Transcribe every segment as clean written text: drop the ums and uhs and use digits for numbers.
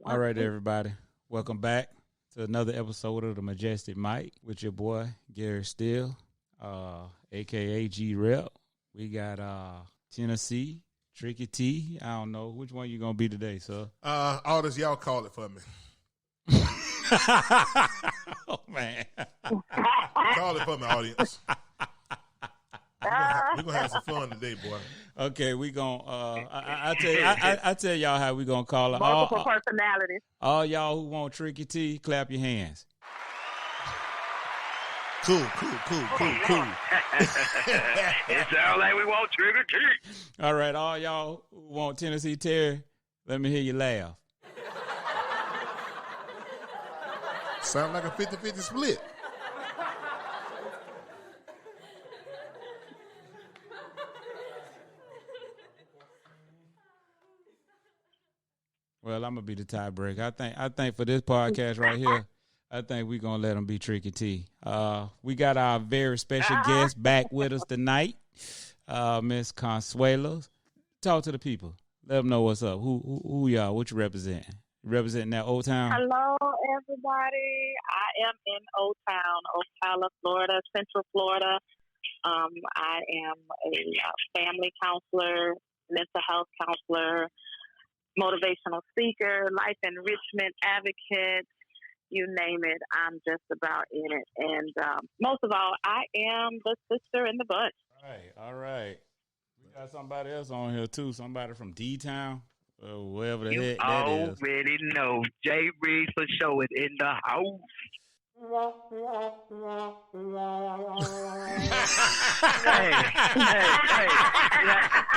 All right, everybody. Welcome back to another episode of the Majestic Mike with your boy, Gary Steele, a.k.a. G-Rep. We got Tennessee, Tricky T. I don't know. Which one you going to be today, sir? All this, y'all call it for me. Oh, man. Call it for me, audience. We're gonna have some fun today, boy. Okay, we gonna I tell y'all how we gonna call it. Multiple personalities. All y'all who want Tricky T, clap your hands. Cool. It sounds like we want Tricky T. All right, all y'all who want Tennessee Terry, let me hear you laugh. Sound like a 50-50 split. Well, I'm gonna be the tiebreaker. I think for this podcast right here, I think we're gonna let them be Tricky T. We got our very special guest back with us tonight, Miss Consuelo. Talk to the people. Let them know what's up. Who y'all? What you represent? You representing that Old Town? Hello, everybody. I am in Old Town, Ocala, Florida, Central Florida. I am a family counselor, mental health counselor, motivational speaker, life enrichment advocate, you name it, I'm just about in it. And most of all, I am the sister in the bunch. All right. We got somebody else on here, too. Somebody from D-Town, wherever the heck that is. You already know. Jay Reed for sure is in the house. Hey.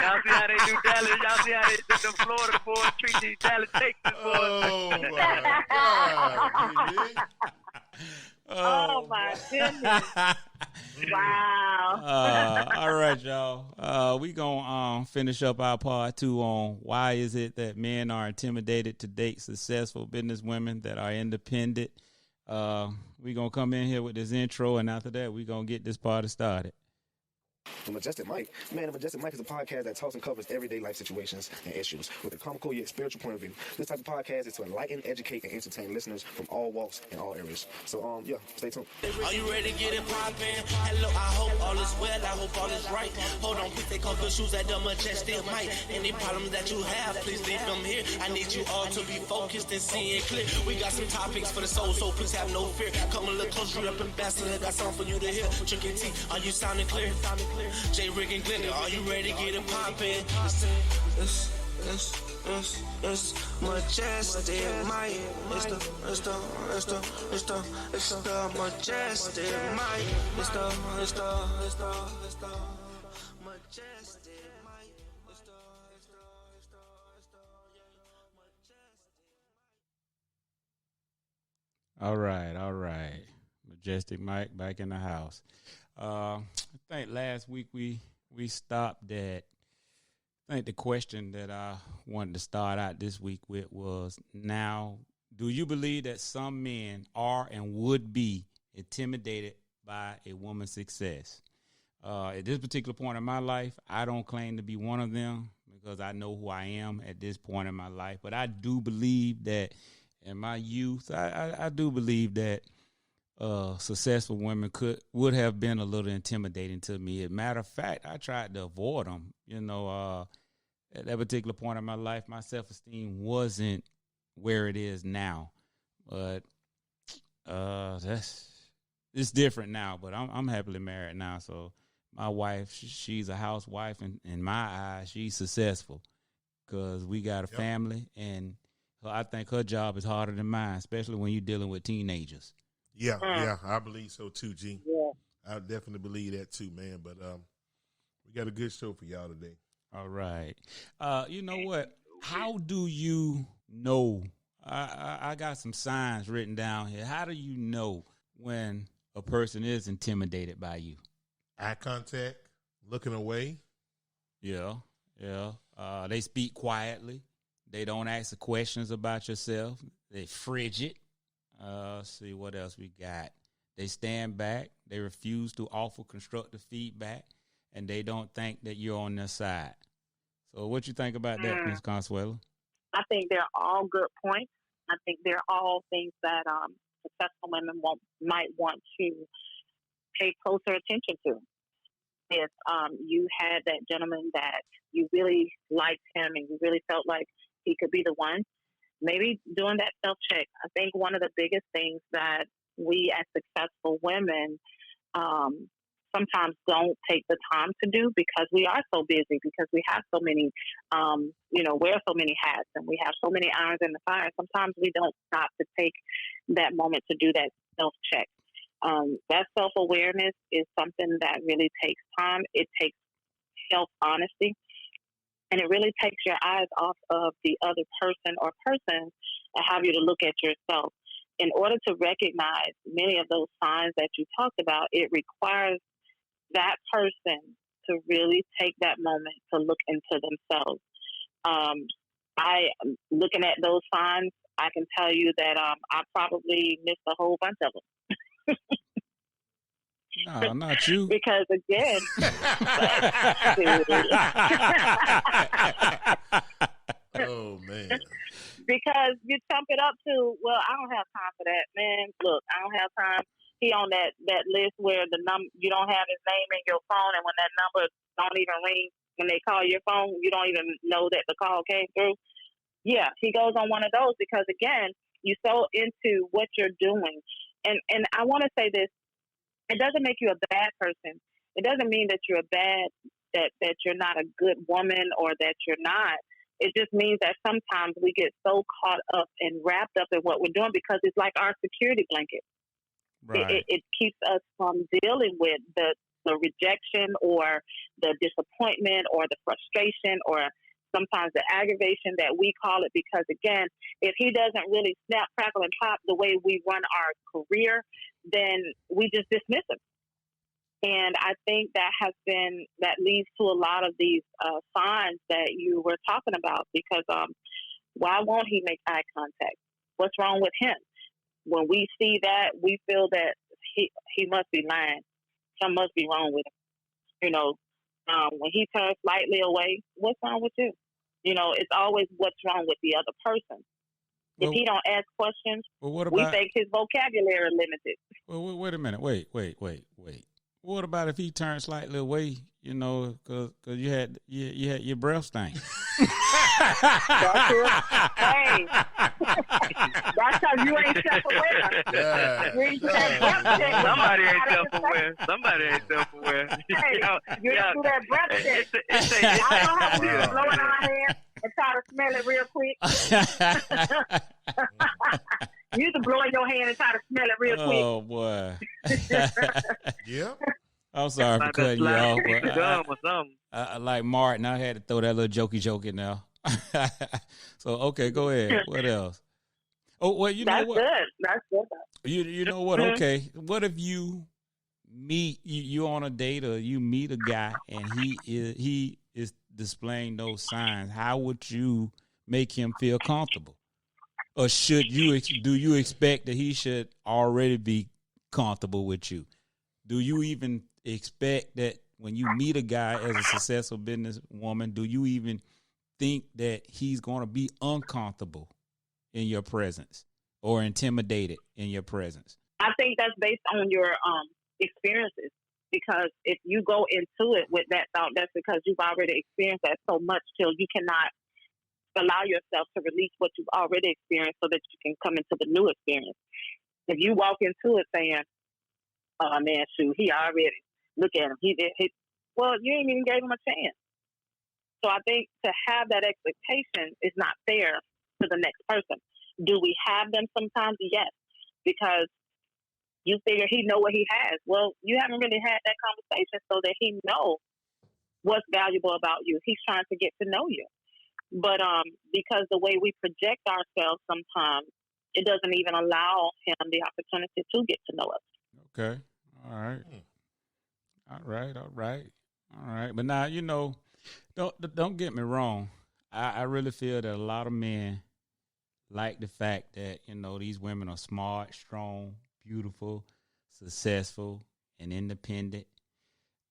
Y'all see how they do Dallas? Y'all see how they do the Florida boys treat these Dallas Texas boys? Oh, my God. Oh, my goodness. Wow. All right, y'all. We going to finish up our part 2 on why is it that men are intimidated to date successful business women that are independent. We going to come in here with this intro, and after that, we going to get this party started. The Majestic Mike. Man, The Majestic Mike is a podcast that talks and covers everyday life situations and issues with a comical yet spiritual point of view. This type of podcast is to enlighten, educate, and entertain listeners from all walks and all areas. So, stay tuned. Are you ready to get it poppin'? Hello, I hope all is well. I hope all is right. Hold on, please take off your shoes at the Majestic Mike. Any problems that you have, please leave them here. I need you all to be focused and seeing clear. We got some topics for the soul, so please have no fear. Come a little closer, up ambassador. Got something for you to hear. Tricky T, are you sounding clear? Jay, Rick, and Glenn, are you ready to get it poppin'? It's Majestic Mike. It's the Majestic Mike. It's the Majestic Mike. All right. Majestic Mike back in the house. I think last week we stopped at, I think the question that I wanted to start out this week with was, now, do you believe that some men are and would be intimidated by a woman's success? At this particular point in my life, I don't claim to be one of them because I know who I am at this point in my life. But I do believe that in my youth, I do believe that successful women would have been a little intimidating to me. As a matter of fact, I tried to avoid them. At that particular point in my life, my self-esteem wasn't where it is now. But it's different now. But I'm happily married now. So my wife, she's a housewife, and in my eyes, she's successful because we got a family, and I think her job is harder than mine, especially when you're dealing with teenagers. Yeah, I believe so too, G. Yeah. I definitely believe that too, man. But we got a good show for y'all today. All right. You know what? How do you know? I got some signs written down here. How do you know when a person is intimidated by you? Eye contact, looking away. Yeah. They speak quietly. They don't ask the questions about yourself. They frigid. See what else we got. They stand back. They refuse to offer constructive feedback, and they don't think that you're on their side. So what you think about that, Ms. Consuelo? I think they're all good points. I think they're all things that successful women might want to pay closer attention to. If you had that gentleman that you really liked him and you really felt like he could be the one, maybe doing that self-check. I think one of the biggest things that we as successful women sometimes don't take the time to do because we are so busy, because we have so many, wear so many hats and we have so many irons in the fire. Sometimes we don't stop to take that moment to do that self-check. That self-awareness is something that really takes time. It takes self-honesty. And it really takes your eyes off of the other person or persons and have you to look at yourself. In order to recognize many of those signs that you talked about, it requires that person to really take that moment to look into themselves. Looking at those signs, I can tell you that I probably missed a whole bunch of them. No, not you. Because again, oh man. Because you chump it up to, well, I don't have time for that, man. Look, I don't have time. He on that list where you don't have his name in your phone, and when that number don't even ring when they call your phone, you don't even know that the call came through. Yeah, he goes on one of those because again, you're so into what you're doing. And I want to say this. It doesn't make you a bad person. It doesn't mean that you're that you're not a good woman or that you're not. It just means that sometimes we get so caught up and wrapped up in what we're doing because it's like our security blanket. Right. It keeps us from dealing with the rejection or the disappointment or the frustration or sometimes the aggravation that we call it. Because again, if he doesn't really snap, crackle, and pop the way we run our career, then we just dismiss him. And I think that leads to a lot of these signs that you were talking about, because why won't he make eye contact? What's wrong with him? When we see that, we feel that he must be lying. Something must be wrong with him. When he turns slightly away, what's wrong with you? It's always what's wrong with the other person. If he don't ask questions, we think his vocabulary limited. Well, wait a minute. Wait. What about if he turned slightly away? Because you had your breath stank. That's it. Hey, that's because you ain't self-aware. Yeah. Somebody ain't self-aware. Somebody ain't self-aware. Hey, you didn't do that breath check. I know how we blow in our hand and try to smell it real quick. You used to blow in your hand and try to smell it real quick. Oh, boy. Yeah. I'm sorry for cutting you off. But Gum or something. I like Martin. I had to throw that little jokey joke in there. So, okay, go ahead. What else? Oh, well, you know what? That's good. You know what? Mm-hmm. Okay. What if you meet, you on a date or you meet a guy and he is displaying those signs? How would you make him feel comfortable? Or do you expect that he should already be comfortable with you? Do you even expect that when you meet a guy as a successful businesswoman, do you even think that he's going to be uncomfortable in your presence or intimidated in your presence? I think that's based on your experiences. Because if you go into it with that thought, that's because you've already experienced that so much till you cannot allow yourself to release what you've already experienced so that you can come into the new experience. If you walk into it saying, oh man, shoot, he already, look at him. Well, you ain't even gave him a chance. So I think to have that expectation is not fair to the next person. Do we have them sometimes? Yes. Because you figure he know what he has. Well, you haven't really had that conversation so that he knows what's valuable about you. He's trying to get to know you. But because the way we project ourselves sometimes, it doesn't even allow him the opportunity to get to know us. Okay. All right. But now, don't get me wrong. I really feel that a lot of men like the fact that, these women are smart, strong, beautiful, successful, and independent.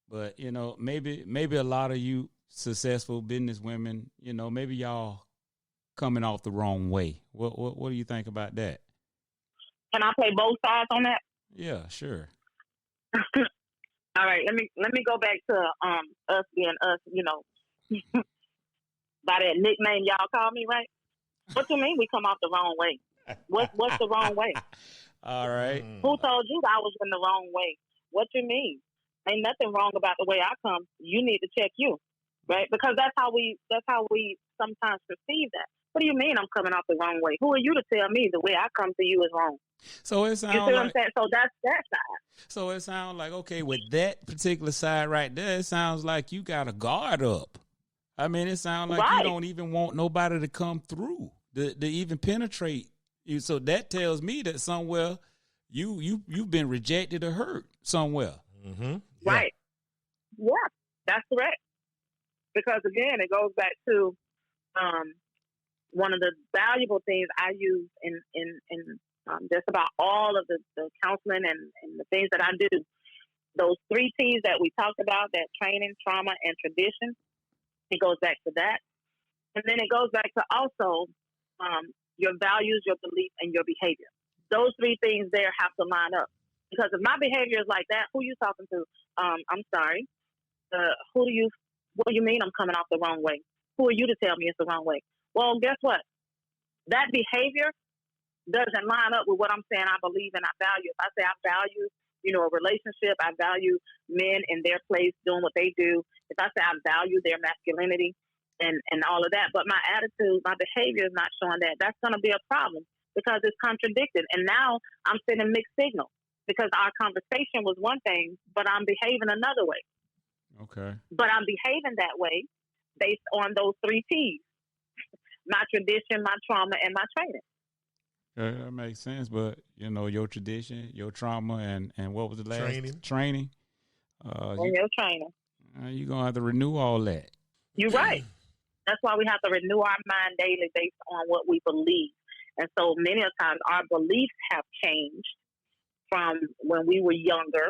But, maybe a lot of you successful business women, maybe y'all coming off the wrong way. What do you think about that? Can I play both sides on that? Yeah, sure. All right, let me go back to us being us, by that nickname y'all call me, right? What you mean we come off the wrong way? What's the wrong way? All right. Who told you I was in the wrong way? What you mean? Ain't nothing wrong about the way I come. You need to check you, right? Because that's how we sometimes perceive that. What do you mean I'm coming off the wrong way? Who are you to tell me the way I come to you is wrong? So it You sounds see what I'm like, saying? So that's that side. so it sounds like, okay, with that particular side right there, it sounds like you got a guard up. I mean, it sounds like you don't even want nobody to come through to even penetrate you. So that tells me that somewhere you've been rejected or hurt somewhere. Mm-hmm. Yeah. Right. Yeah, that's correct. Because again, it goes back to one of the valuable things I use in just about all of the counseling and the things that I do. Those 3 T's that we talked about, that training, trauma, and tradition, it goes back to that. And then it goes back to also your values, your beliefs, and your behavior. Those 3 things there have to line up. Because if my behavior is like that, who you talking to? I'm sorry. What do you mean I'm coming off the wrong way? Who are you to tell me it's the wrong way? Well, guess what? That behavior doesn't line up with what I'm saying I believe and I value. If I say I value, a relationship, I value men in their place doing what they do. If I say I value their masculinity and all of that, but my attitude, my behavior is not showing that, that's going to be a problem because it's contradicted. And now I'm sending mixed signals because our conversation was one thing, but I'm behaving another way. Okay. But I'm behaving that way based on those 3 T's: my tradition, my trauma, and my training. That makes sense, but your tradition, your trauma, and what was the last training? Your training. You're gonna have to renew all that. You're right. That's why we have to renew our mind daily based on what we believe. And so many of times our beliefs have changed from when we were younger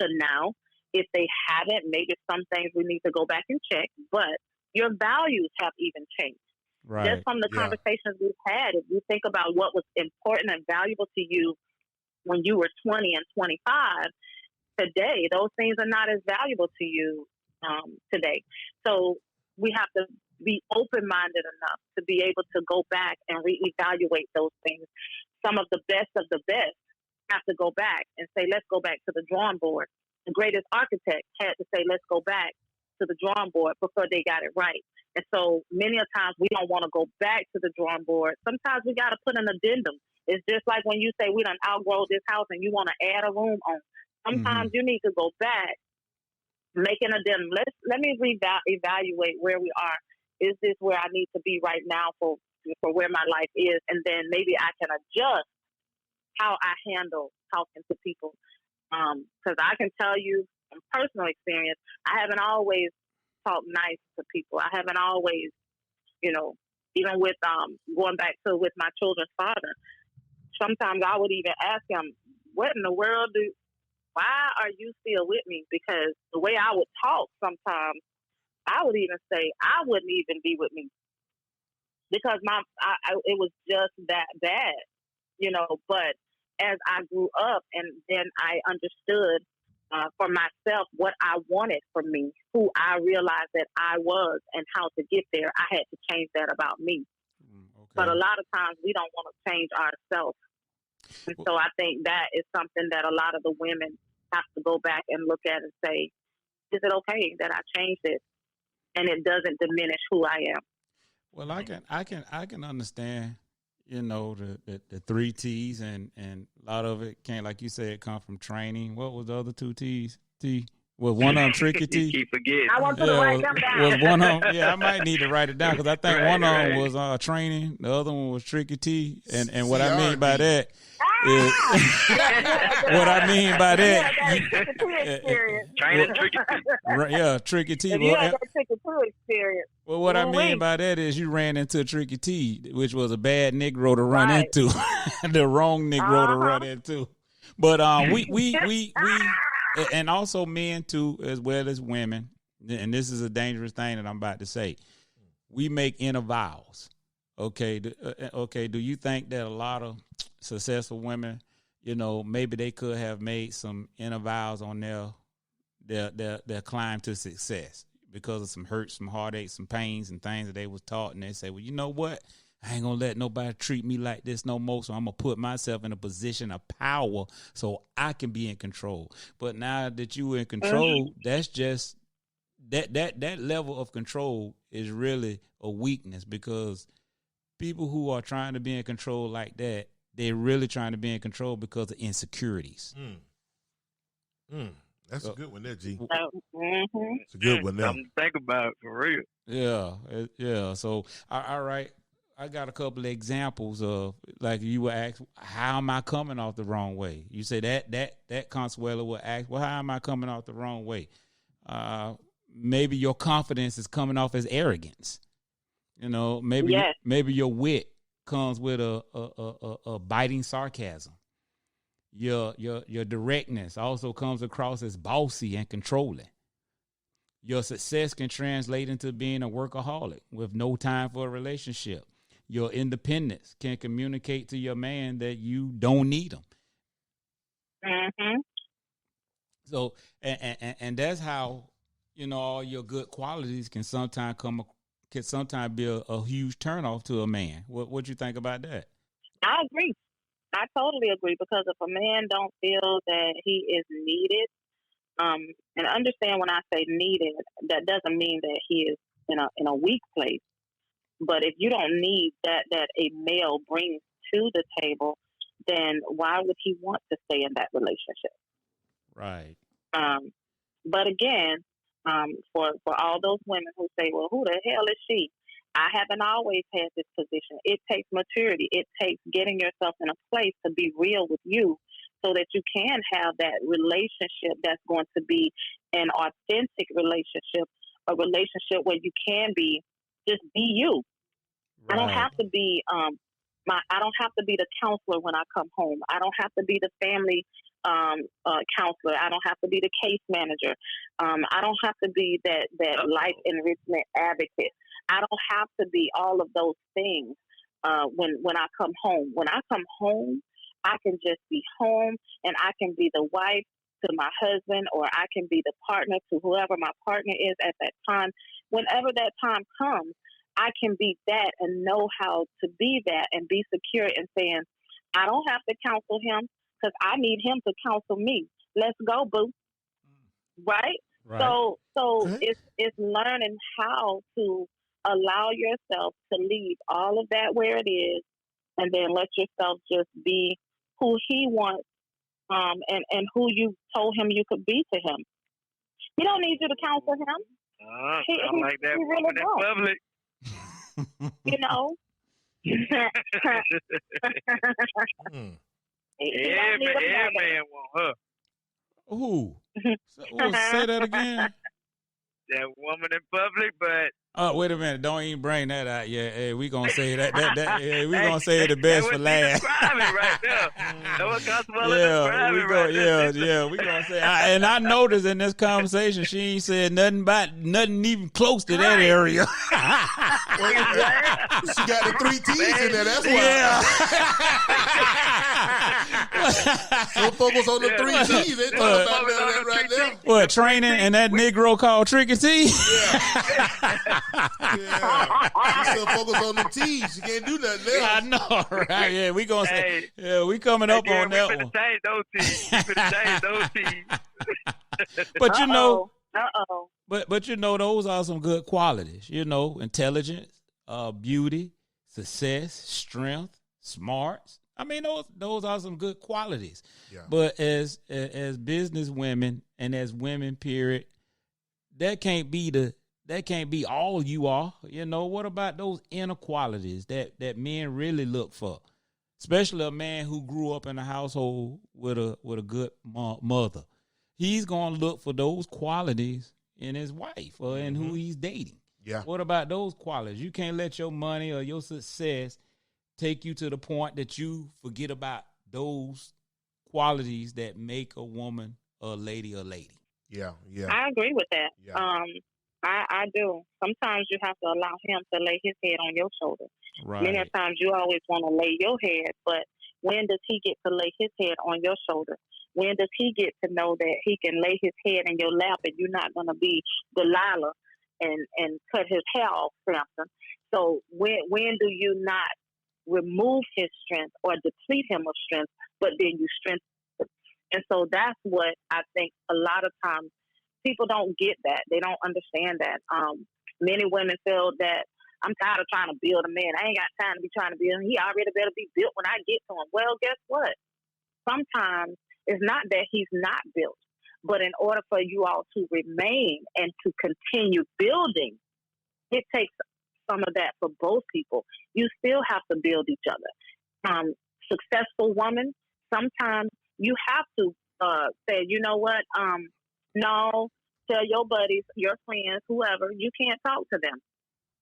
to now. If they haven't, maybe some things we need to go back and check. But your values have even changed. Right. Just from the conversations we've had, if you think about what was important and valuable to you when you were 20 and 25, today, those things are not as valuable to you today. So we have to be open-minded enough to be able to go back and reevaluate those things. Some of the best have to go back and say, let's go back to the drawing board. The greatest architect had to say, let's go back to the drawing board before they got it right. And so many a times we don't want to go back to the drawing board. Sometimes we got to put an addendum. It's just like when you say we done outgrow this house and you want to add a room on. Sometimes you need to go back, make an addendum. Let me evaluate where we are. Is this where I need to be right now for where my life is? And then maybe I can adjust how I handle talking to people. Because I can tell you from personal experience, I haven't always talked nice to people. I haven't always, even with going back to with my children's father, sometimes I would even ask him, what in the world why are you still with me? Because the way I would talk sometimes, I would even say, I wouldn't even be with me. Because it was just that bad, but as I grew up and then I understood for myself what I wanted from me, who I realized that I was and how to get there, I had to change that about me. Okay. But a lot of times we don't want to change ourselves. And so I think that is something that a lot of the women have to go back and look at and say, is it okay that I changed it? And it doesn't diminish who I am. Well, I can understand, the 3 T's and a lot of it can't, like you said, come from training. What was the other 2 T's? Was one of them Tricky T? Keep forgetting. I want to write them down. Was one of them? Yeah, I might need to write it down because I think one of them was training. The other one was Tricky T. And what I mean by that is what I mean by that. Training Tricky T. Yeah, Tricky T. You had that Tricky T experience. Well, what I mean by that is you ran into Tricky T, which was a bad Negro to run into, the wrong Negro to run into. But we and also men too, as well as women, and this is a dangerous thing that I'm about to say. We make inner vows Okay, okay. Do you think that a lot of successful women, maybe they could have made some inner vows on their climb to success because of some hurt, some heartaches, some pains, and things that they was taught, and they say, well, you know what? I ain't gonna let nobody treat me like this no more. So I'm gonna put myself in a position of power so I can be in control. But now that you in control, that's just that level of control is really a weakness, because people who are trying to be in control like that, they're really trying to be in control because of insecurities. That's a good one there, G. Mm-hmm. It's a good one there. Something to think about for real. Yeah. So, all right. I got a couple of examples of, like, you were asked, how am I coming off the wrong way? You say that Consuelo will ask, well, how am I coming off the wrong way? Maybe your confidence is coming off as arrogance. Maybe your wit comes with a biting sarcasm. Your directness also comes across as bossy and controlling. Your success can translate into being a workaholic with no time for a relationship. Your independence can communicate to your man that you don't need him. Mm-hmm. So, and that's how, all your good qualities can sometimes be a huge turnoff to a man. What you think about that? I agree. I totally agree, because if a man don't feel that he is needed, and understand when I say needed, that doesn't mean that he is in a weak place. But if you don't need that a male brings to the table, then why would he want to stay in that relationship? Right. But again, for all those women who say, well, who the hell is she? I haven't always had this position. It takes maturity. It takes getting yourself in a place to be real with you so that you can have that relationship that's going to be an authentic relationship, a relationship where you can just be you. Right. I don't have to be I don't have to be the counselor when I come home. I don't have to be the family counselor. I don't have to be the case manager. I don't have to be that life enrichment advocate. I don't have to be all of those things when I come home. When I come home, I can just be home, and I can be the wife to my husband, or I can be the partner to whoever my partner is at that time. Whenever that time comes, I can be that and know how to be that and be secure in saying, I don't have to counsel him because I need him to counsel me. Let's go, boo. Right? So it's learning how to allow yourself to leave all of that where it is, and then let yourself just be who he wants, and who you told him you could be to him. He don't need you to counsel him. I like that woman in public. Every man want her. Who? Say that again. That woman in public, but oh, wait a minute! Don't even bring that out yet. Hey, we gonna say that we gonna say the best for last. Right there. We gonna say. And I noticed in this conversation, she ain't said nothing even close to that area. She got the 3 T's in there. That's why. Yeah. So focus on the 3 T's. They talking about that right there. What, training and that Negro called Tricky T? Yeah. She still focus on the T's. She can't do nothing else. I know, right? Yeah, we gonna say. Yeah, we coming up on that one. Change those T's. But but those are some good qualities. Intelligence, beauty, success, strength, smarts. I mean, those are some good qualities. Yeah. But as business women and as women, period, that can't be all you are. What about those inner qualities that men really look for? Especially a man who grew up in a household with a good mother. He's going to look for those qualities in his wife or in who he's dating. Yeah. What about those qualities? You can't let your money or your success take you to the point that you forget about those qualities that make a woman a lady a lady. Yeah. I agree with that. Yeah. I do. Sometimes you have to allow him to lay his head on your shoulder. Right. Many times you always want to lay your head, but when does he get to lay his head on your shoulder? When does he get to know that he can lay his head in your lap and you're not going to be Delilah and cut his hair off, Samson? So when do you not remove his strength or deplete him of strength, but then you strengthen him? And so that's what I think a lot of times people don't get that. They don't understand that. Many women feel that I'm tired of trying to build a man. I ain't got time to be trying to build him. He already better be built when I get to him. Well, guess what? Sometimes it's not that he's not built, but in order for you all to remain and to continue building, it takes some of that for both people. You still have to build each other. Successful woman, sometimes you have to say, you know what? No, tell your buddies, your friends, whoever, you can't talk to them.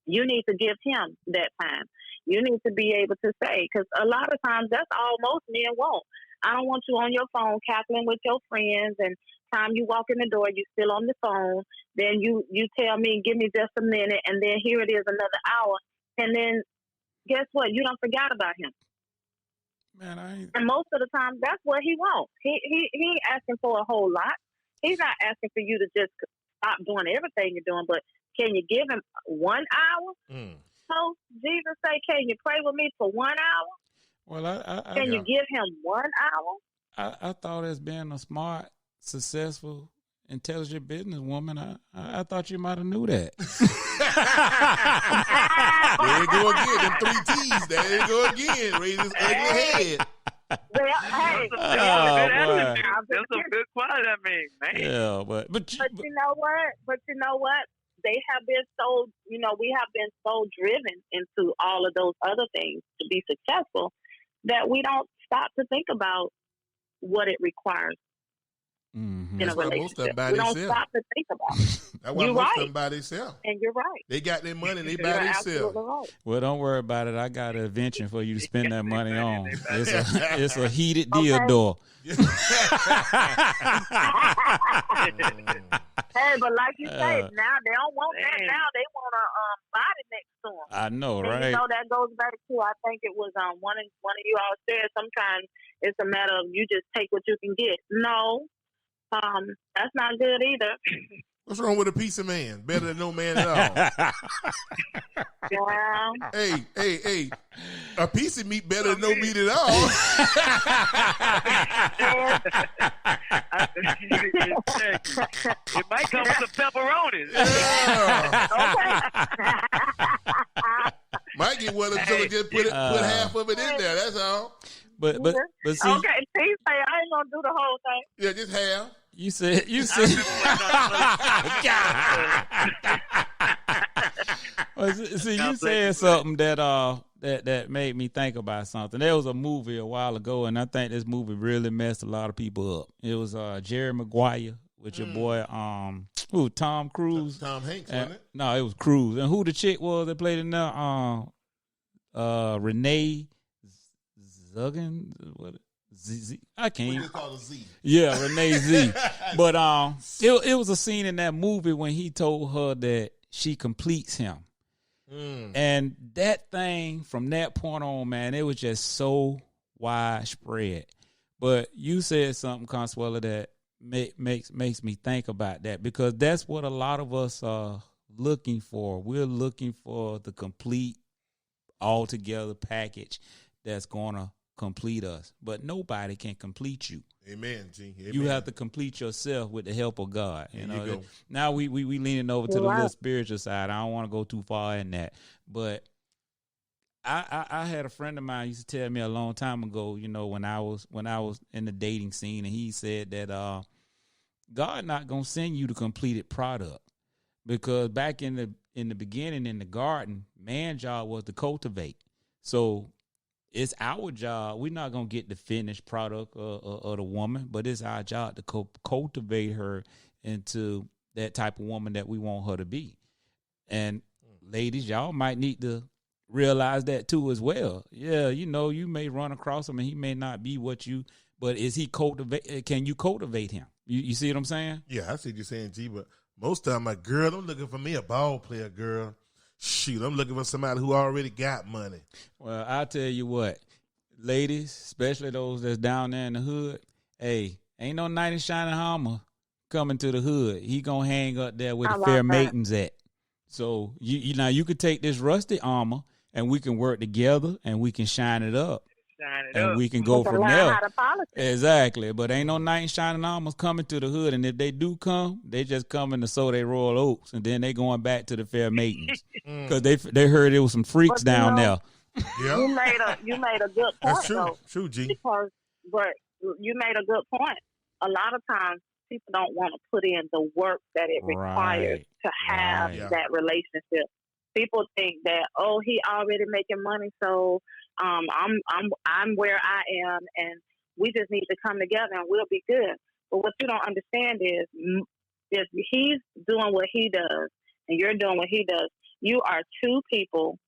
You need to give him that time. You need to be able to say, because a lot of times that's all most men want. I don't want you on your phone cackling with your friends, and time you walk in the door, you're still on the phone. Then you tell me, give me just a minute, and then here it is another hour. And then guess what? You don't forget about him. Man, And most of the time, that's what he wants. He ain't asking for a whole lot. He's not asking for you to just stop doing everything you're doing, but can you give him 1 hour? So Jesus say, can you pray with me for 1 hour? Well, can you give him 1 hour? I thought as being a smart, successful, intelligent businesswoman, I thought you might have knew that. There you go again, them 3 T's. There you go again. Raise his ugly head. Well, hey, that's a good quality. I mean, man. Yeah, but you know what? But you know what? They have been so, we have been so driven into all of those other things to be successful that we don't stop to think about what it requires in a relationship. We don't stop to think about it. That's why most of them by themselves. And you're right. They got their money, they by themselves. Right. Well, don't worry about it. I got an invention for you to spend that money on. It's a heated dildo. Hey, but like you say, now they don't want that. Now they want a body next to them. I know, and right? That goes back to, I think it was one of you all said sometimes it's a matter of you just take what you can get. No, that's not good either. What's wrong with a piece of man? Better than no man at all. Yeah. Hey. A piece of meat better than no meat at all. It might come with some pepperonis. Might get one until it just put half of it in there. That's all. But see. Okay, please say I ain't gonna do the whole thing. Yeah, just half. You said. Well, see, you said something that made me think about something. There was a movie a while ago, and I think this movie really messed a lot of people up. It was Jerry Maguire with your boy Tom Cruise. Tom Hanks, wasn't it? No, it was Cruise. And who the chick was that played in there? Renee Zuggan. What? Z. I can't. We just call it Z. Yeah, Renee Z. But it was a scene in that movie when he told her that she completes him. And that thing from that point on, man, it was just so widespread. But you said something, Consuela, that makes me think about that, because that's what a lot of us are looking for. We're looking for the complete, altogether package that's gonna complete us, but nobody can complete you. Amen, G. Amen. You have to complete yourself with the help of God. You know, go. now we leaning over to the little spiritual side. I don't want to go too far in that, but I had a friend of mine used to tell me a long time ago, when I was in the dating scene, and he said that God not gonna send you the completed product, because back in the beginning in the garden, man's job was to cultivate. So it's our job. We're not going to get the finished product of the woman, but it's our job to cultivate her into that type of woman that we want her to be. And ladies, y'all might need to realize that too as well. Yeah, you may run across him and he may not be what you, but is he can you cultivate him? You see what I'm saying? Yeah, I see what you're saying, G, but most of the time, girl, I'm looking for me a ball player, girl. Shoot, I'm looking for somebody who already got money. Well, I'll tell you what, ladies, especially those that's down there in the hood, hey, ain't no knight in shining armor coming to the hood. He gonna hang up there where the fair maidens at. So you could take this rusty armor and we can work together and we can shine it up. We can go from there. Exactly. But ain't no knight in shining armors coming to the hood. And if they do come, they just coming to sow their royal oats. And then they going back to the fair maidens. Because they heard there was some freaks down there. Yeah. You made a good point. That's true. Though, true, G. But you made a good point. A lot of times people don't want to put in the work that it requires to have that relationship. People think that, oh, he already making money, so I'm where I am, and we just need to come together and we'll be good. But what you don't understand is if he's doing what he does and you're doing what he does, you are two people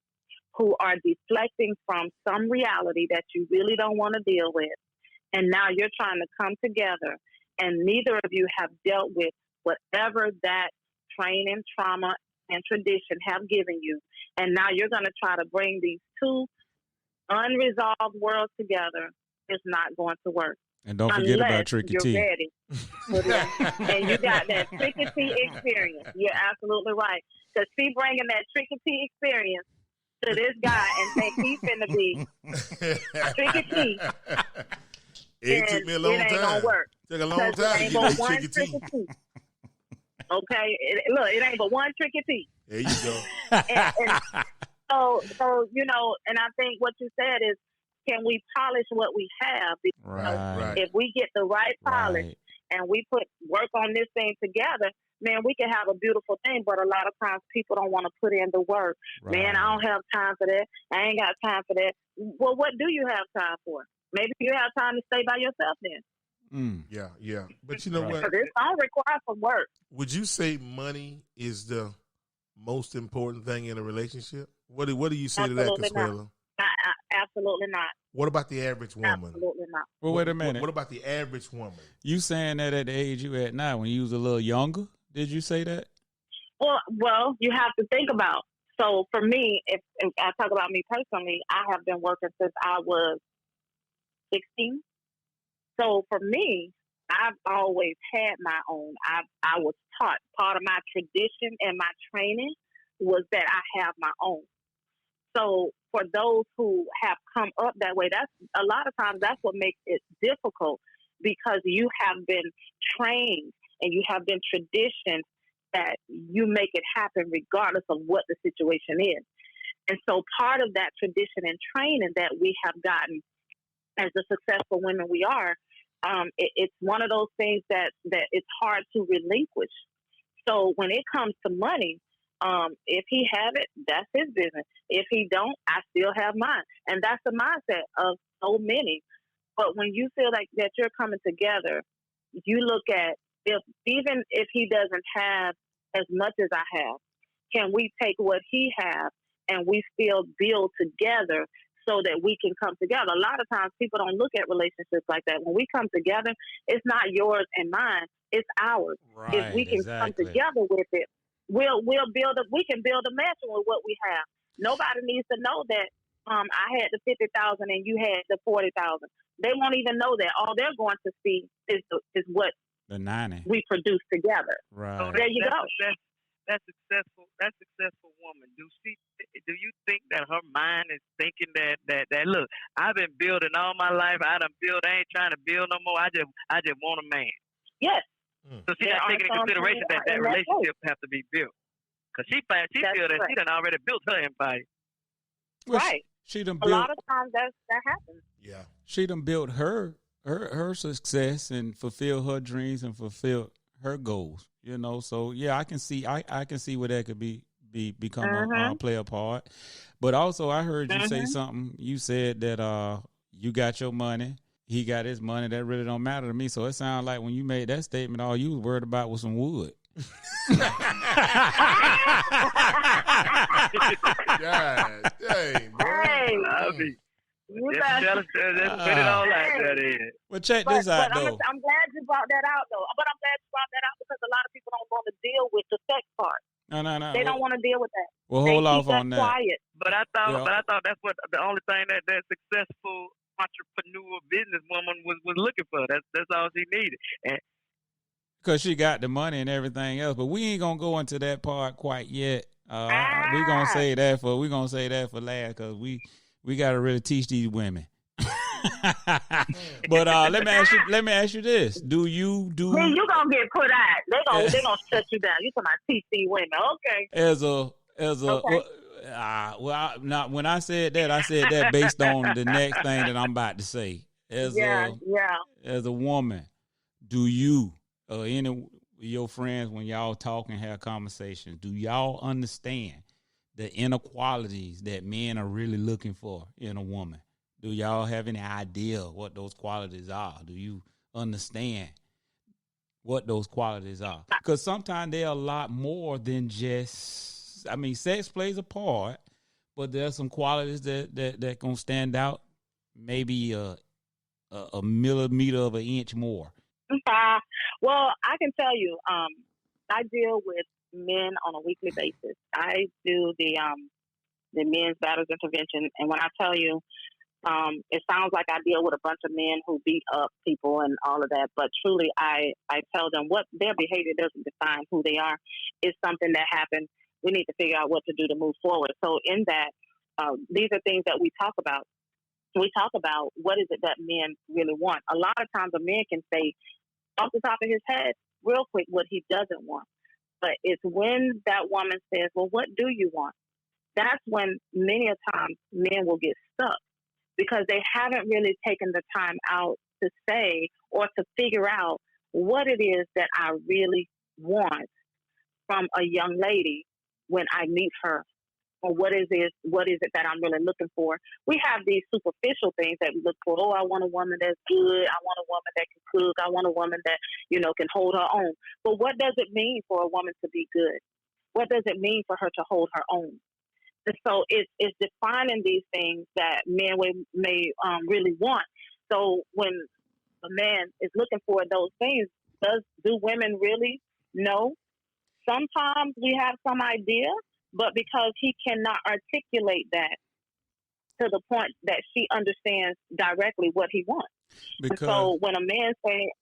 who are deflecting from some reality that you really don't want to deal with. And now you're trying to come together, and neither of you have dealt with whatever that training, trauma, and tradition have given you. And now you're going to try to bring these two unresolved worlds together. It's not going to work. And don't forget about Tricky T. You're ready. And you got that Tricky T experience. You're absolutely right. Because she bringing that Tricky T experience to this guy and think he's finna be Tricky T. It took me a long time. It ain't gonna work. Took a long time to get that Tricky T. Okay, it ain't but one Tricky T. There you go. and so and I think what you said is, can we polish what we have? Because if we get the right polish and we put work on this thing together, man, we can have a beautiful thing. But a lot of times people don't want to put in the work. Man, I don't have time for that. I ain't got time for that. Well, what do you have time for? Maybe you have time to stay by yourself then. Yeah. But you know what? Because it's going to require some work. Would you say money is the most important thing in a relationship? What do you say to that, Consuelo? Absolutely not. What about the average woman? Absolutely not. Well, wait a minute. What about the average woman? You saying that at the age you at now, when you was a little younger? Did you say that? Well, you have to think about. So for me, if I talk about me personally, I have been working since I was 16. So for me, I've always had my own. I was taught, part of my tradition and my training was that I have my own. So for those who have come up that way, that's a lot of times that's what makes it difficult, because you have been trained and you have been traditioned that you make it happen regardless of what the situation is. And so part of that tradition and training that we have gotten as the successful women we are, it's one of those things that it's hard to relinquish. So when it comes to money, if he have it, that's his business. If he don't, I still have mine. And that's the mindset of so many. But when you feel like that you're coming together, you look at, even if he doesn't have as much as I have, can we take what he has and we still build together so that we can come together? A lot of times people don't look at relationships like that. When we come together, it's not yours and mine, it's ours. If we can come together with it, we can build a mansion with what we have. Nobody needs to know that I had the 50,000 and you had the 40,000. They won't even know that. All they're going to see is what the 90 we produce together. Right. So there you go. That successful woman. Do you think that her mind is thinking that look, I've been building all my life. I ain't trying to build no more. I just want a man. Yes. So she's not taking into consideration that relationship have to be built. Because she feels that she done already built her empire. Well, right. She done a built, lot of times that happens. Yeah. She done built her success and fulfilled her dreams and fulfilled her goals. So yeah, I can see where that could become play a part. But also I heard you say something. You said that you got your money. He got his money. That really don't matter to me. So it sounds like when you made that statement, all you was worried about was some wood. God dang, bro. Hey. Just put it all out there. Well, check this out, though. I'm glad you brought that out, though. But I'm glad you brought that out because a lot of people don't want to deal with the sex part. No. They don't want to deal with that. Well, They hold keep off that on that. quiet. But I thought, Yeah. that's what the only thing that successful entrepreneur businesswoman was looking for. That's all she needed. And Because she got the money and everything else, but we ain't gonna go into that part quite yet. We're gonna say that for last, because we gotta really teach these women. But let me ask you this: Do you Then you gonna get put out. They gonna shut you down. You talking about TC women? Okay. as a Okay. not when I said that based on the next thing that I'm about to say. As a woman, do you or any of your friends, when y'all talk and have conversations, do y'all understand the inequalities that men are really looking for in a woman? Do y'all have any idea what those qualities are? Do you understand what those qualities are? Because sometimes they're a lot more than just, I mean, sex plays a part, but there's some qualities that gonna stand out maybe a millimeter of an inch more. Well, I can tell you, I deal with men on a weekly basis. I do the men's battles intervention, and when I tell you, it sounds like I deal with a bunch of men who beat up people and all of that, but truly, I tell them what their behavior doesn't define who they are. It's something that happened. We need to figure out what to do to move forward. So in that, these are things that we talk about. We talk about what is it that men really want. A lot of times a man can say off the top of his head real quick what he doesn't want. But it's when that woman says, well, what do you want? That's when many a times men will get stuck because they haven't really taken the time out to say or to figure out what it is that I really want from a young lady when I meet her. Or what is it that I'm really looking for? We have these superficial things that we look for. Oh, I want a woman that's good. I want a woman that can cook. I want a woman that, can hold her own. But what does it mean for a woman to be good? What does it mean for her to hold her own? And so it's defining these things that men may really want. So when a man is looking for those things, do women really know? Sometimes we have some idea, but because he cannot articulate that to the point that she understands directly what he wants. Because, so when a man say,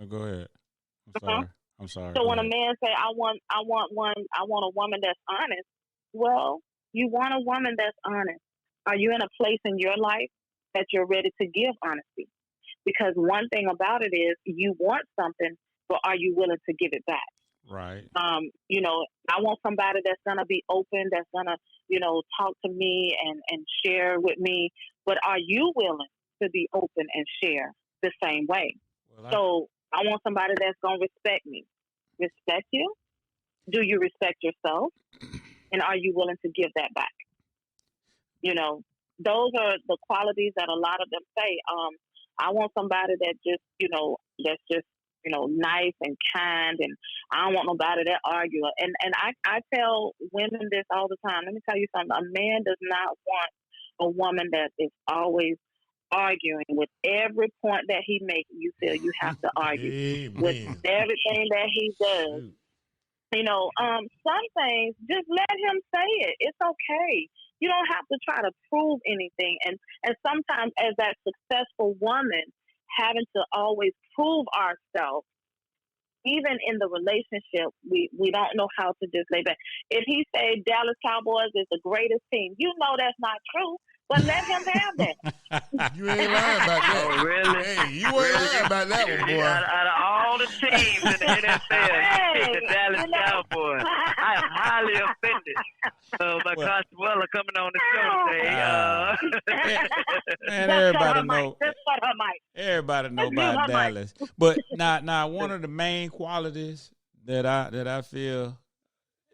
go ahead. I'm sorry. So when a man say, I want a woman that's honest. Well, you want a woman that's honest. Are you in a place in your life that you're ready to give honesty? Because one thing about it is you want something, but are you willing to give it back? Right. I want somebody that's going to be open, that's going to, talk to me and share with me. But are you willing to be open and share the same way? Well, I want somebody that's going to respect me. Respect you? Do you respect yourself? And are you willing to give that back? Those are the qualities that a lot of them say. I want somebody that just, that's just, nice and kind, and I don't want nobody that argue. And I tell women this all the time. Let me tell you something. A man does not want a woman that is always arguing with every point that he makes. You feel you have to argue with everything that he does. Some things, just let him say it. It's okay. You don't have to try to prove anything. And sometimes as that successful woman, having to always prove ourselves, even in the relationship, we don't know how to just lay back. If he say Dallas Cowboys is the greatest team, that's not true. But let him have that. You ain't lying about that. Oh, really? Hey, you ain't lying about that one, boy. Out of all the teams in the NFL, you picked the Dallas Cowboys. I am highly offended. My Coach Weller coming on the show today. Man, everybody know about Dallas. But now, one of the main qualities that I feel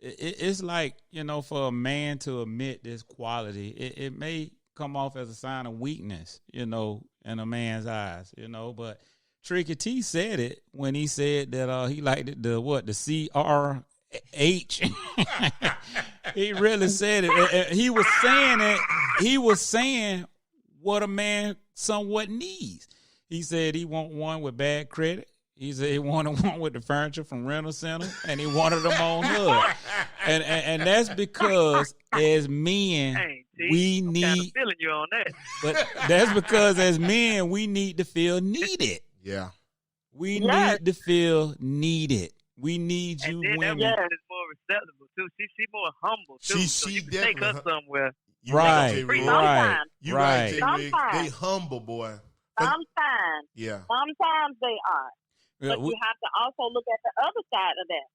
it's like, for a man to admit this quality, it may come off as a sign of weakness, in a man's eyes, but Tricky T said it when he said that he liked it, the CRH. He really said it. He was saying what a man somewhat needs. He said he want one with bad credit. He said he wanted one with the furniture from Rental Center, and he wanted them on hood. And that's because as men, we I'm need. kind of feeling you on that. But that's because as men, we need to feel needed. Yeah. We need to feel needed. We need And you then women. that woman is more receptive too. She more humble too. So She you can take her definitely somewhere. Right. Sometimes. You right, J. Riggs. Sometimes. They humble, boy. Sometimes. Yeah. Sometimes they are. But you have to also look at the other side of that.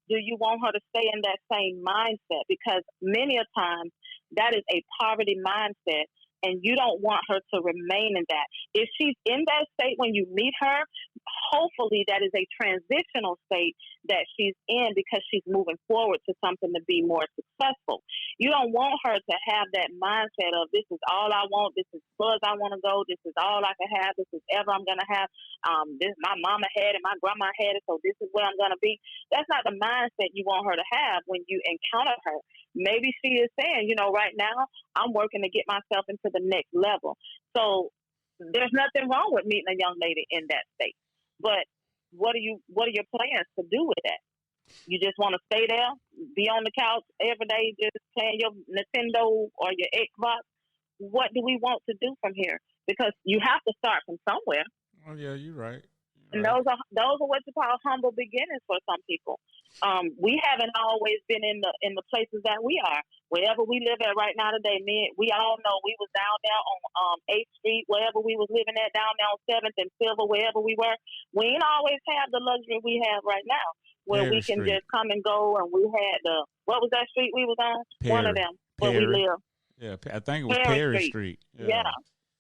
Do you want her to stay in that same mindset? Because many a times that is a poverty mindset, and you don't want her to remain in that. If she's in that state when you meet her, hopefully that is a transitional state that she's in because she's moving forward to something to be more successful. You don't want her to have that mindset of this is all I want, this is as far as I want to go, this is all I can have, this is ever I'm going to have, this my mama had it, my grandma had it, so this is where I'm going to be. That's not the mindset you want her to have when you encounter her. Maybe she is saying, right now I'm working to get myself into the next level. So there's nothing wrong with meeting a young lady in that state. But what are your plans to do with that? You just want to stay there, be on the couch every day, just playing your Nintendo or your Xbox? What do we want to do from here? Because you have to start from somewhere. Oh yeah, you're right. And those are what you call humble beginnings for some people. We haven't always been in the places that we are. Wherever we live at right now today, we all know we was down there on 8th Street, wherever we was living at, down there on 7th and Silver, wherever we were. We ain't always have the luxury we have right now, where we can just come and go. And we had what was that street we was on? One of them where we live. Yeah, I think it was Perry Street. Yeah.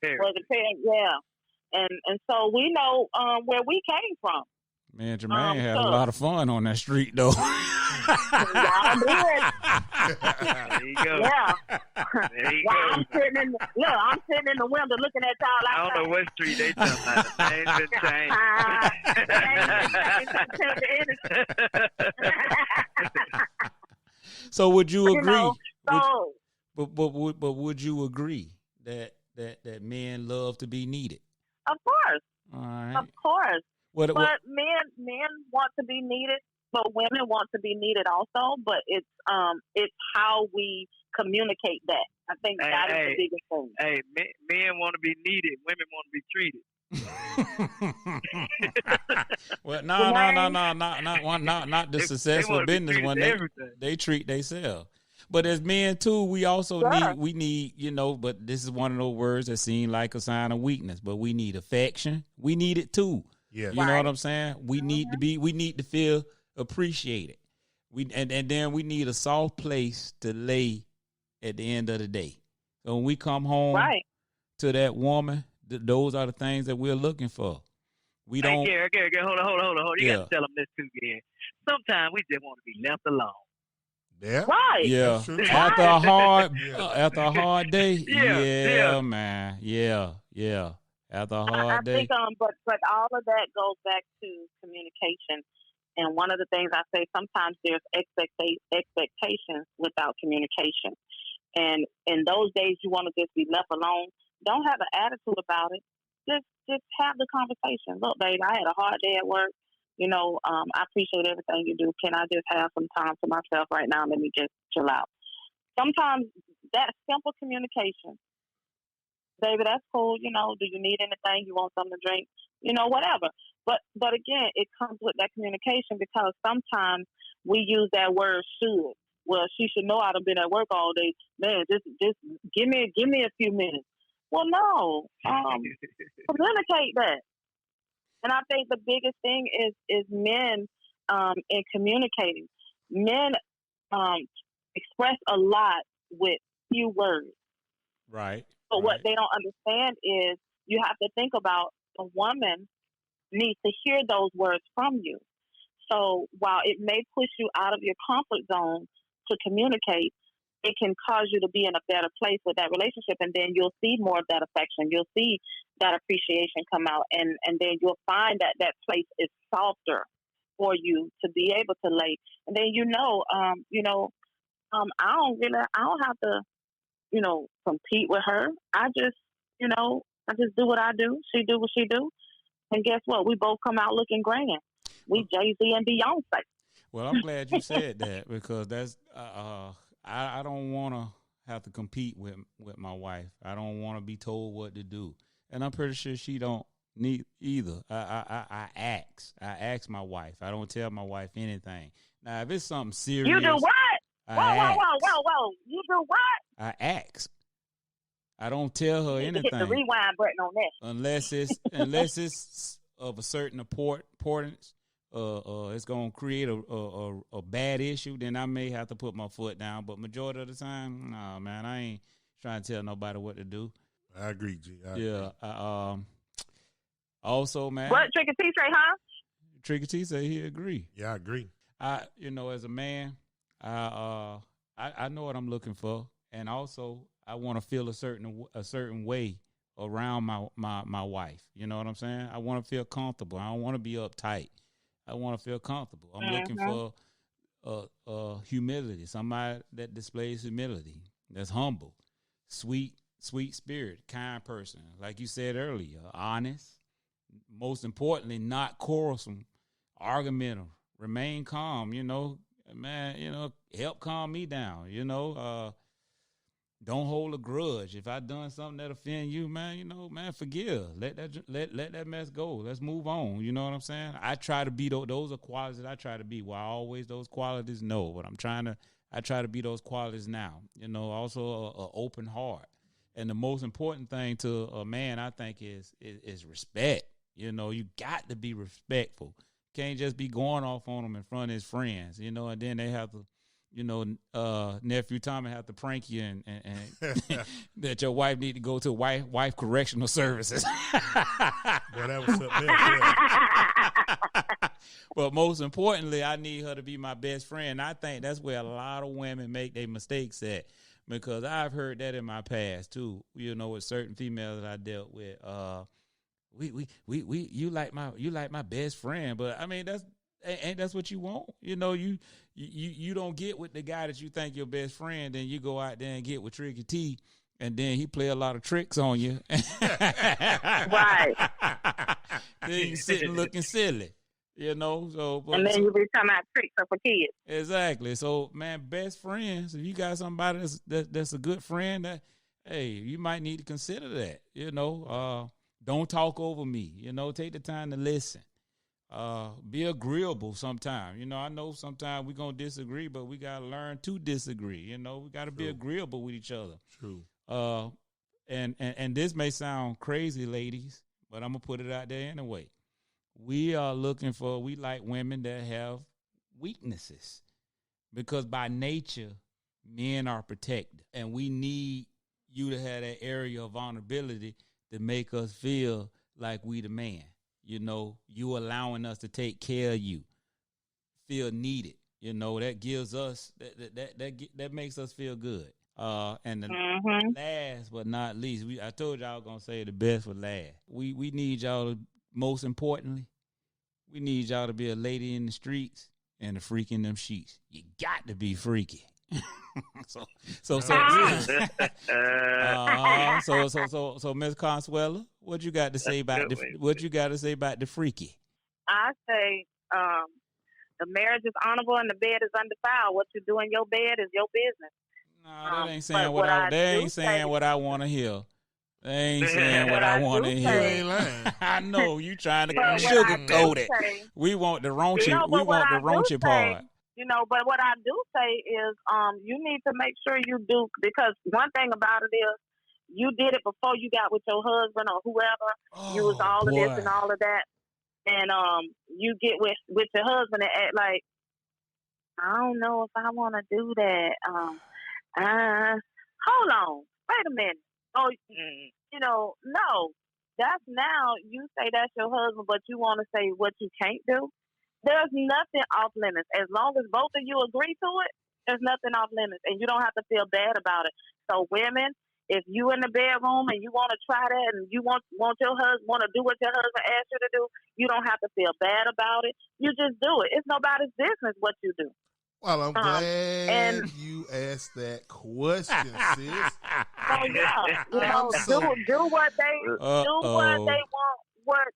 Was it Perry? Yeah. And so we know where we came from. Man, Jermaine had a lot of fun on that street, though. Y'all did. There you go. Yeah. There you go. I'm sitting in the window looking at y'all. I don't know what street they talking about. Ain't been changed. So would you agree? But would you agree that men love to be needed? Of course. All right. Of course. But men want to be needed, but women want to be needed also. But it's how we communicate that. I think that is the biggest thing. Hey, men want to be needed. Women want to be treated. Well, not the successful business one. They treat themselves. But as men too, we also need, but this is one of those words that seem like a sign of weakness, but we need affection. We need it too. Yeah. You know what I'm saying? We need to feel appreciated. And then we need a soft place to lay at the end of the day. So when we come home to that woman, those are the things that we're looking for. We don't. Hey, Gary, hold on. You got to tell them this too, Gary. Sometimes we just want to be left alone. Yeah. Right. Yeah. After a hard day. Yeah, man. Yeah. After a hard day. I think, but all of that goes back to communication. And one of the things I say, sometimes there's expectations without communication. And in those days, you want to just be left alone. Don't have an attitude about it. Just have the conversation. Look, babe, I had a hard day at work. I appreciate everything you do. Can I just have some time to myself right now? Let me just chill out. Sometimes that simple communication, baby, that's cool. Do you need anything? You want something to drink? Whatever. But again, it comes with that communication, because sometimes we use that word should. Well, she should know I've been at work all day. Man, just give me a few minutes. Well, no. Communicate that. And I think the biggest thing is men in communicating. Men express a lot with few words. Right. But what they don't understand is you have to think about a woman needs to hear those words from you. So while it may push you out of your comfort zone to communicate, it can cause you to be in a better place with that relationship, and then you'll see more of that affection. You'll see that appreciation come out, and then you'll find that place is softer for you to be able to lay. And then I don't have to, compete with her. I just do what I do. She do what she do. And guess what? We both come out looking grand. We Jay-Z and Beyonce. Well, I'm glad you said that because that's I don't want to have to compete with my wife. I don't want to be told what to do, and I'm pretty sure she don't need either. I ask my wife. I don't tell my wife anything. Now, if it's something serious, You do what? Whoa! You do what? I ask. I don't tell her anything. Hit the rewind button on that. Unless it's of a certain importance. It's gonna create a bad issue, then I may have to put my foot down. But majority of the time, nah, man, I ain't trying to tell nobody what to do. I agree, G. Yeah. Also, man, What Tricky T say, huh? Tricky T say he agree. Yeah, I agree. As a man, I know what I'm looking for, and also I want to feel a certain way around my wife. You know what I'm saying? I want to feel comfortable. I don't want to be uptight. I want to feel comfortable. I'm looking for humility, somebody that displays humility, that's humble, sweet spirit, kind person. Like you said earlier, honest. Most importantly, not quarrelsome, argumentative, remain calm. Help calm me down. Don't hold a grudge. If I done something that offend you, man, forgive. Let that mess go. Let's move on. You know what I'm saying? I try to be those are qualities that I try to be. Well, always those qualities, no. But I try to be those qualities now. Also a open heart. And the most important thing to a man, I think, is respect. You got to be respectful. Can't just be going off on him in front of his friends. And then they have to. Nephew Tommy have to prank you and that your wife need to go to wife correctional services. Boy, that was something else. But most importantly, I need her to be my best friend. I think that's where a lot of women make their mistakes at, because I've heard that in my past too. With certain females that I dealt with, you like my best friend, but I mean that's what you want. You don't get with the guy that you think your best friend, then you go out there and get with Tricky T, and then he play a lot of tricks on you. Right. Then you sitting looking silly, and then you be talking about tricks for kids. Exactly. So, man, best friends, if you got somebody that's a good friend, that, hey, you might need to consider that. Don't talk over me. Take the time to listen. Be agreeable sometime. I know sometimes we're going to disagree, but we got to learn to disagree. We got to be agreeable with each other. True. And this may sound crazy, ladies, but I'm going to put it out there anyway. We like women that have weaknesses, because by nature, men are protected, and we need you to have that area of vulnerability to make us feel like we the man. You allowing us to take care of you, feel needed. That gives us that makes us feel good. And the last but not least, I told y'all I was gonna say the best for last. We need y'all to, most importantly, we need y'all to be a lady in the streets and a freak in them sheets. You got to be freaky. So Miss Consuela, what you got to say about the freaky? I say the marriage is honorable and the bed is undefiled. What you do in your bed is your business. No, that ain't saying what I want to hear. They ain't saying what I want to hear. I know you trying to sugarcoat it. We want the raunchy. We want the raunchy part. But what I do say is, you need to make sure you do, because one thing about it is, you did it before you got with your husband or whoever. You was all of this and all of that, and you get with your husband and act like, I don't know if I want to do that. Hold on, wait a minute. Oh, no, that's now you say that's your husband, but you want to say what you can't do. There's nothing off limits. As long as both of you agree to it, there's nothing off limits, and you don't have to feel bad about it. So women, if you in the bedroom and you want to try that and you want your husband, want to do what your husband asked you to do, you don't have to feel bad about it. You just do it. It's nobody's business what you do. Well, I'm glad you asked that question, sis. So yeah, do what they want.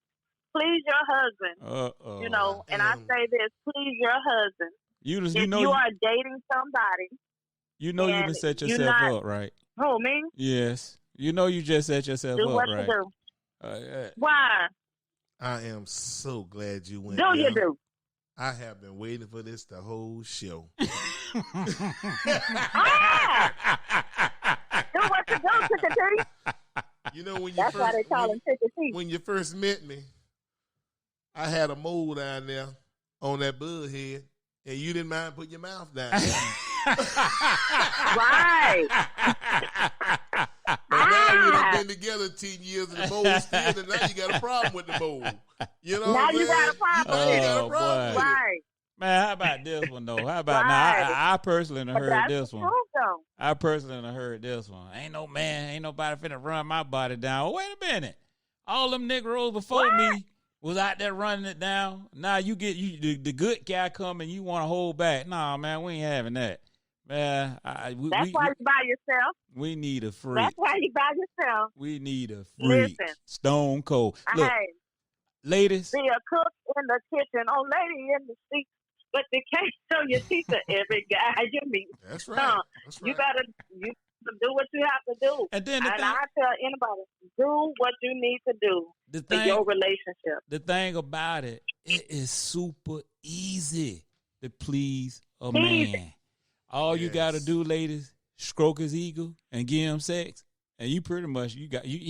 Please please your husband. Uh-oh. You know, and I say this, please your husband. If you are dating somebody, you know you just set yourself up, right? Who, me? Yes. You know you just set yourself do up, what right? You do. Why? I am so glad you went. Do you do? I have been waiting for this the whole show. Do what you do, Chickadee. You know when you That's why they call him Chickadee. When you first met me, I had a mole down there on that bud head, and you didn't mind putting your mouth down. Right. But now we've been together 10 years and the mole's still, and now you got a problem with the mole. You know now what I'm you saying? got a problem. You got a problem with right. it. Man, how about this one, though? How about now? I personally heard this one. I personally heard this one. Ain't nobody finna run my body down. Wait a minute. All them Negroes before me was out there running it down. Now you get the good guy come and you want to hold back. Nah, man, we ain't having that. Man, that's why you by yourself. We need a freak. That's why you by yourself. We need a freak. Listen, Stone cold. Look, ladies. Be a cook in the kitchen, old lady in the seat, but you can't show your teeth to every guy you meet. That's right. You better do what you have to do. And then I tell anybody, do what you need to do for your relationship. The thing about it is super easy to please a man. All you got to do, ladies, stroke his ego and give him sex, and you pretty much he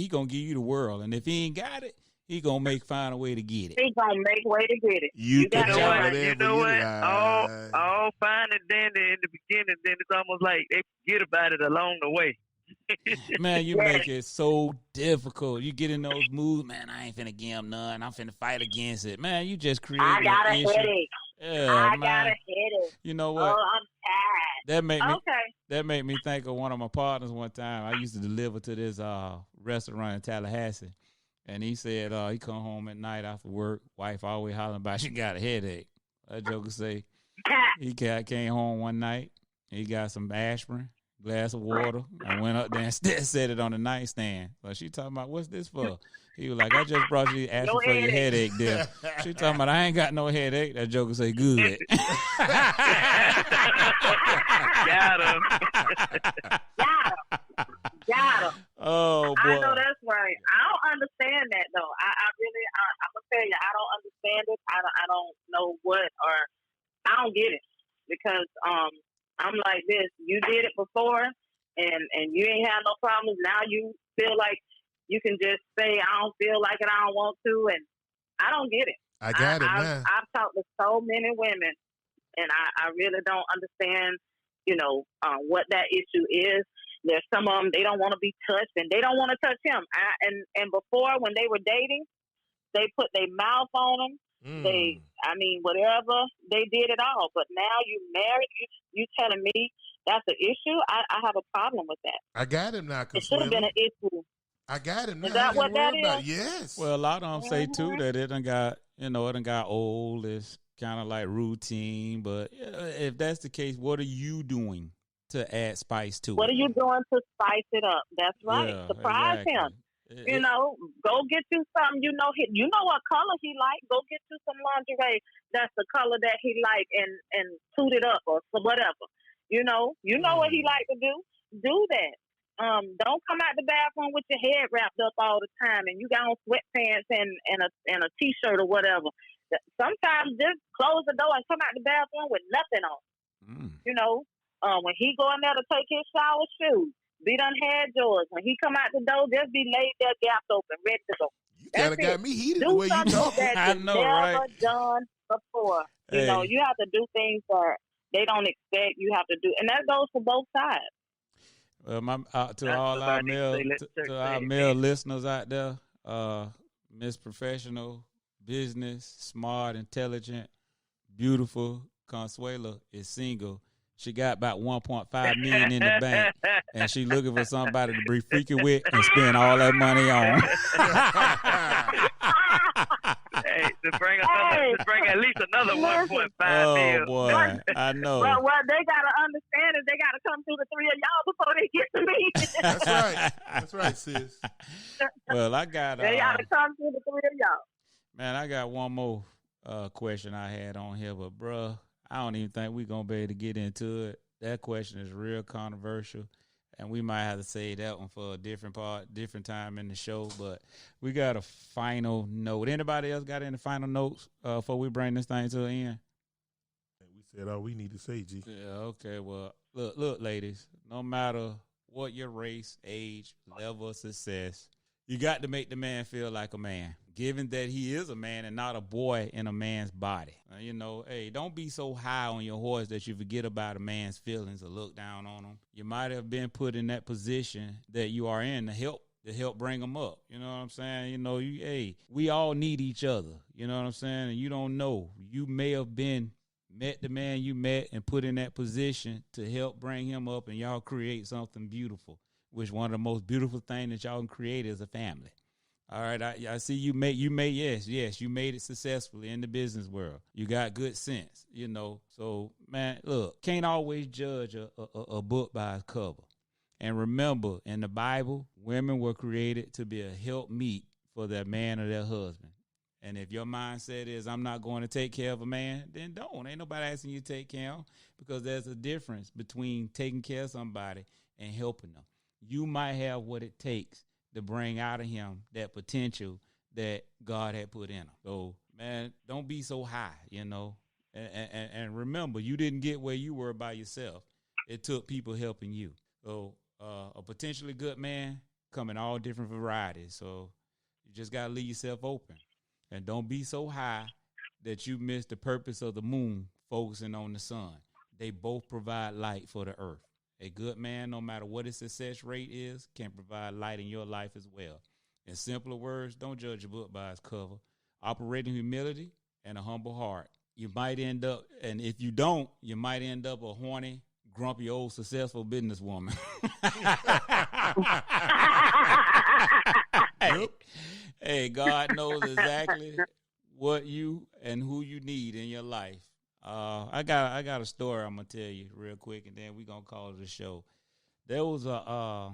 gonna give you the world. And if he ain't got it, he gonna find a way to get it. He gonna make a way to get it. You know what? All fine and dandy in the beginning, then it's almost like they forget about it along the way. Man, you make it so difficult. You get in those moods, man, I ain't finna give him none. I'm finna fight against it. Man, you just create I got a issue. headache. Yeah, I got a headache. You know what? Oh, I'm tired. That made me think of one of my partners one time. I used to deliver to this restaurant in Tallahassee. And he said he come home at night after work. Wife always hollering about she got a headache. That joker say he came home one night. He got some aspirin, glass of water, and went up there and set it on the nightstand. So she talking about, what's this for? He was like, I just brought you aspirin for your headache there. She talking about, I ain't got no headache. That joker say, good. Got him. Oh, boy. I know that's right. I don't understand that, though. I'm going to tell you, I don't understand it. I don't know I don't get it. Because I'm like this. You did it before, and you ain't had no problems. Now you feel like you can just say, I don't feel like it, I don't want to, and I don't get it. I got it, man. I've talked to so many women, and I really don't understand, what that issue is. There's some of them, they don't want to be touched, and they don't want to touch him. And before, when they were dating, they put their mouth on them. Whatever, they did it all. But now you married, you telling me that's an issue? I have a problem with that. I got him now. It should have been an issue. I got him now. Is that what that is? Yes. Well, a lot of them say, too, that it done got old. It's kind of like routine. But if that's the case, what are you doing to add spice to it? What are you doing to spice it up? That's right. Yeah, surprise him. Go get you something. You know what color he like. Go get you some lingerie that's the color that he like, and suit it up or whatever. You know what he like to do. Do that. Don't come out the bathroom with your head wrapped up all the time, and you got on sweatpants and a t-shirt or whatever. Sometimes just close the door and come out the bathroom with nothing on. When he go in there to take his shower, shoes, be done had yours. When he come out the door, just be laid there, gapped open, ready to go. You kind of got me heated do the way you talk. That I know, right? Never done before. Hey. You have to do things that they don't expect you have to do, and that goes for both sides. Well, to all our male listeners out there, Miss Professional, Business, Smart, Intelligent, Beautiful, Consuela is single. She got about $1.5 million in the bank, and she looking for somebody to be freaky with and spend all that money on. To bring at least another 1.5 million. Oh boy, I know. Well, what they gotta understand is they gotta come through the three of y'all before they get to me. That's right, sis. Well, I got. They gotta come through the three of y'all. Man, I got one more question I had on here, but bruh, I don't even think we're gonna be able to get into it. That question is real controversial, and we might have to save that one for a different time in the show. But we got a final note. Anybody else got any final notes before we bring this thing to an end? We said all we need to say, G. Yeah, okay. Well, look, ladies, no matter what your race, age, level of success, you got to make the man feel like a man, given that he is a man and not a boy in a man's body. Hey, don't be so high on your horse that you forget about a man's feelings or look down on him. You might have been put in that position that you are in to help bring them up. You know what I'm saying? We all need each other. You know what I'm saying? And you don't know. You may have met the man you met and put in that position to help bring him up, and y'all create something beautiful, which one of the most beautiful things that y'all can create is a family. All right, I see you made yes, you made it successfully in the business world. You got good sense, So, man, look, can't always judge a book by its cover. And remember, in the Bible, women were created to be a helpmeet for their man or their husband. And if your mindset is, I'm not going to take care of a man, then don't. Ain't nobody asking you to take care of him, because there's a difference between taking care of somebody and helping them. You might have what it takes to bring out of him that potential that God had put in him. So, man, don't be so high, And remember, you didn't get where you were by yourself. It took people helping you. So a potentially good man come in all different varieties. So you just got to leave yourself open. And don't be so high that you miss the purpose of the moon focusing on the sun. They both provide light for the earth. A good man, no matter what his success rate is, can provide light in your life as well. In simpler words, don't judge a book by its cover. Operate in humility and a humble heart. You might end up, and if you don't, you might end up a horny, grumpy, old, successful businesswoman. Hey, God knows exactly what you and who you need in your life. I got a story I'm gonna tell you real quick, and then we're gonna call it a show. There was a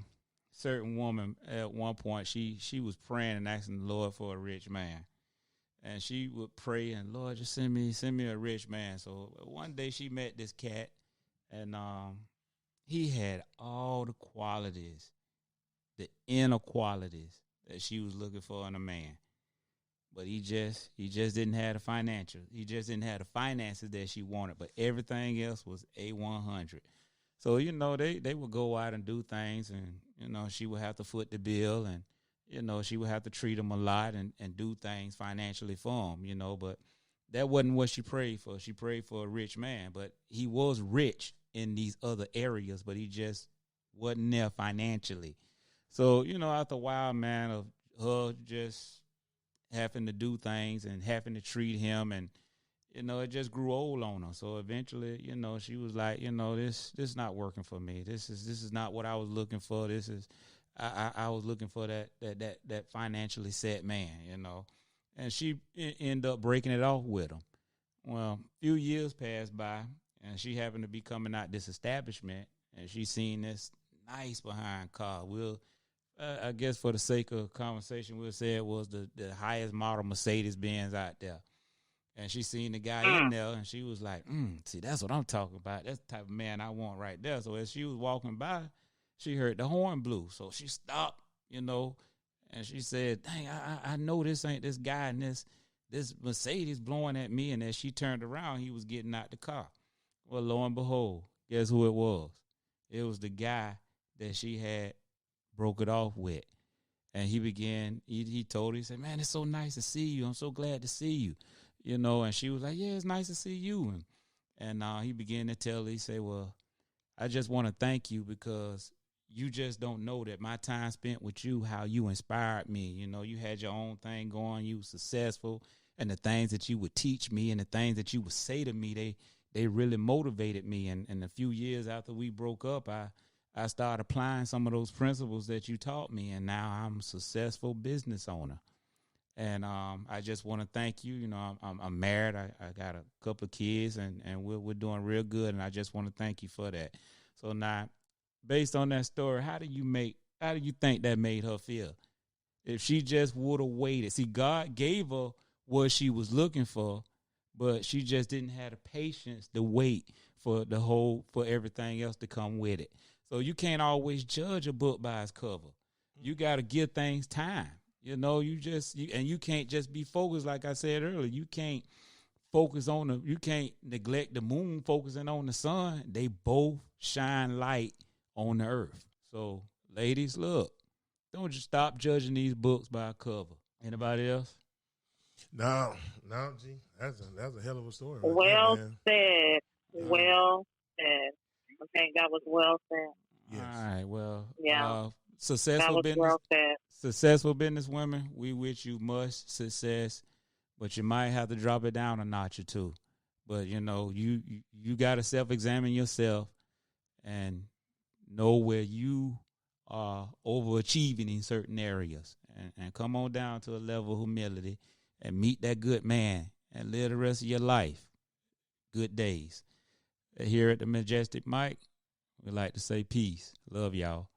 certain woman at one point. She was praying and asking the Lord for a rich man, and she would pray and, Lord, just send me a rich man. So one day she met this cat, and he had all the qualities, the inner qualities that she was looking for in a man. But he just didn't have the financial. He just didn't have the finances that she wanted. But everything else was A100. So, they would go out and do things, and, she would have to foot the bill, and, she would have to treat him a lot and do things financially for him, But that wasn't what she prayed for. She prayed for a rich man. But he was rich in these other areas, but he just wasn't there financially. So, after a while, man, of her just having to do things and having to treat him, and, it just grew old on her. So eventually, she was like, this is not working for me. This is not what I was looking for. This is, I was looking for that financially set man, and she ended up breaking it off with him. Well, a few years passed by, and she happened to be coming out this establishment, and she seen this nice behind car. I guess for the sake of conversation, we'll say it was the highest model Mercedes-Benz out there. And she seen the guy in there, and she was like, see, that's what I'm talking about. That's the type of man I want right there. So as she was walking by, she heard the horn blew. So she stopped, and she said, dang, I know this ain't this guy and this Mercedes blowing at me. And as she turned around, he was getting out the car. Well, lo and behold, guess who it was? It was the guy that she had broke it off with. And he told her, he said, man, it's so nice to see you. I'm so glad to see you. And she was like, yeah, it's nice to see you. And he began to tell her, he said, well, I just want to thank you, because you just don't know that my time spent with you, how you inspired me. You had your own thing going, you were successful, and the things that you would teach me and the things that you would say to me, they really motivated me. And a few years after we broke up, I started applying some of those principles that you taught me, and now I'm a successful business owner. And I just want to thank you. I'm married. I got a couple of kids, and we're doing real good, and I just want to thank you for that. So now, based on that story, how do you think that made her feel? If she just would have waited. See, God gave her what she was looking for, but she just didn't have the patience to wait for everything else to come with it. So you can't always judge a book by its cover. You got to give things time. You can't just be focused, like I said earlier. You can't you can't neglect the moon focusing on the sun. They both shine light on the earth. So, ladies, look, don't just stop judging these books by a cover. Anybody else? No, G. That's a hell of a story. Well said. Well said. I think that was well said. Yes. All right. Well, yeah. Successful business. Well said. Successful business women, we wish you much success, but you might have to drop it down a notch or two. But you got to self-examine yourself and know where you are overachieving in certain areas, and come on down to a level of humility and meet that good man and live the rest of your life good days. Here at the Majestic Mike, we like to say peace. Love y'all.